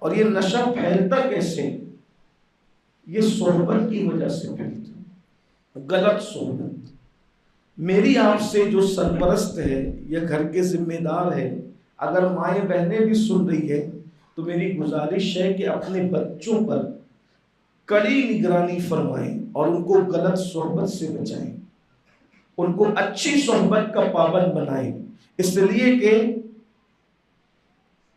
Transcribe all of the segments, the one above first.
اور یہ نشہ پھیلتا کیسے؟ یہ صحبت کی وجہ سے پھیلتا، غلط صحبت۔ میری آپ سے جو سرپرست ہے یا گھر کے ذمہ دار ہے، اگر مائیں بہنیں بھی سن رہی ہے تو میری گزارش ہے کہ اپنے بچوں پر کڑی نگرانی فرمائیں اور ان کو غلط صحبت سے بچائیں، ان کو اچھی صحبت کا پابند بنائیں، اس لیے کہ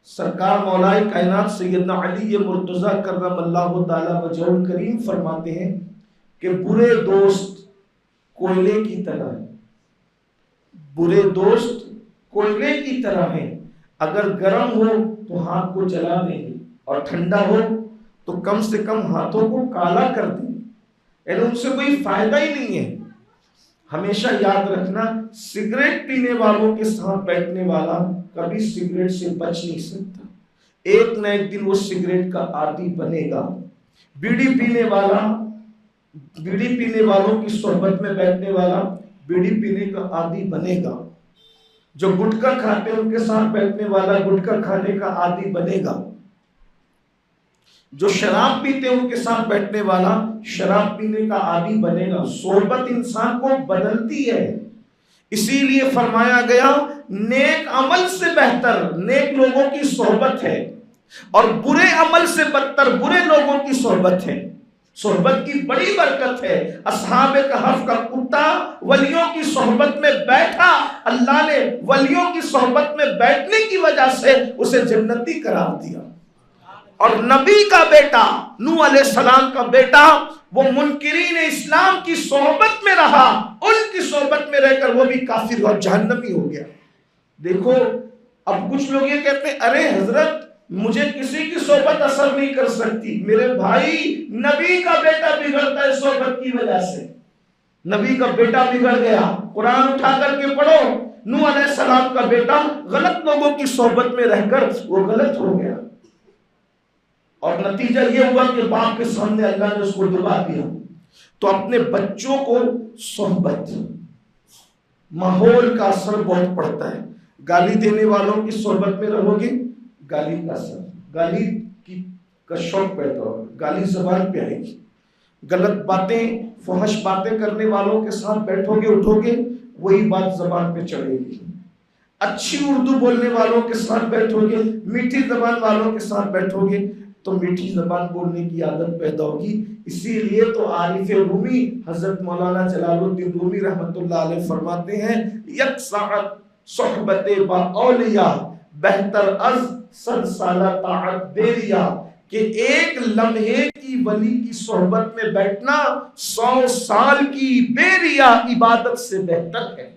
سرکار مولائے کائنات سیدنا علی مرتضیٰ کرم اللہ تعالی وجہہ الکریم فرماتے ہیں کہ برے دوست کوئلے کی طرح ہیں، برے دوست کوئلے کی طرح ہیں، اگر گرم ہو تو ہاتھ کو جلا دیں گے اور ٹھنڈا ہو تو کم سے کم ہاتھوں کو کالا کر دیں گے، یعنی ان سے کوئی فائدہ ہی نہیں ہے۔ ہمیشہ یاد رکھنا، سگریٹ پینے والوں کے ساتھ بیٹھنے والا کبھی سگریٹ سے بچ نہیں سکتا، ایک نہ ایک دن وہ سگریٹ کا عادی بنے گا۔ بیڑی پینے والا، بیڑی پینے والوں کی صحبت میں بیٹھنے والا بیڑی پینے کا عادی بنے گا، جو گٹکا کھاتے ہیں ان کے ساتھ بیٹھنے والا گٹکا کھانے کا عادی بنے گا، جو شراب پیتے ہیں ان کے ساتھ بیٹھنے والا شراب پینے کا عادی بنے گا۔ صحبت انسان کو بدلتی ہے، اسی لیے فرمایا گیا نیک عمل سے بہتر نیک لوگوں کی صحبت ہے اور برے عمل سے بدتر برے لوگوں کی صحبت ہے۔ صحبت کی بڑی برکت ہے۔ اصحاب کہف کا کتا ولیوں کی صحبت میں بیٹھا، اللہ نے ولیوں کی صحبت میں بیٹھنے کی وجہ سے اسے جنتی قرار دیا۔ اور نبی کا بیٹا نوح علیہ السلام کا بیٹا وہ منکرین اسلام کی صحبت میں رہا، ان کی صحبت میں رہ کر وہ بھی کافر اور جہنمی ہو گیا۔ دیکھو اب کچھ لوگ یہ کہتے ہیں ارے حضرت مجھے کسی کی صحبت اثر نہیں کر سکتی، میرے بھائی نبی کا بیٹا بگڑتا ہے صحبت کی وجہ سے، نبی کا بیٹا بگڑ گیا۔ قرآن اٹھا کر کے پڑھو، نوح علیہ السلام کا بیٹا غلط لوگوں کی صحبت میں رہ کر وہ غلط ہو گیا، اور نتیجہ یہ ہوا کہ باپ کے سامنے اللہ نے اس کو ڈبا دیا۔ تو اپنے بچوں کو صحبت، ماحول کا اثر بہت پڑتا ہے۔ گالی دینے والوں کی صحبت میں رہو گے، گالی کا اثر، گالی کا شوق پیدا ہوگا، گالی زبان پہ آئے گی۔ غلط باتیں، فحش باتیں کرنے والوں کے ساتھ بیٹھو گے اٹھو گے، وہی بات زبان پہ چڑھے گی۔ اچھی اردو بولنے والوں کے ساتھ بیٹھو گے، میٹھی زبان والوں کے ساتھ بیٹھو گے تو میٹھی زبان بولنے کی عادت پیدا ہوگی۔ اسی لیے تو عارف رومی حضرت مولانا جلال الدین رومی رحمۃ اللہ علیہ فرماتے ہیں یک ساعت صحبت با اولیاء بہتر از 100 سالہ طاعت بیریا، کہ ایک لمحے کی ولی کی صحبت میں بیٹھنا 100 سال کی بیریا عبادت سے بہتر ہے۔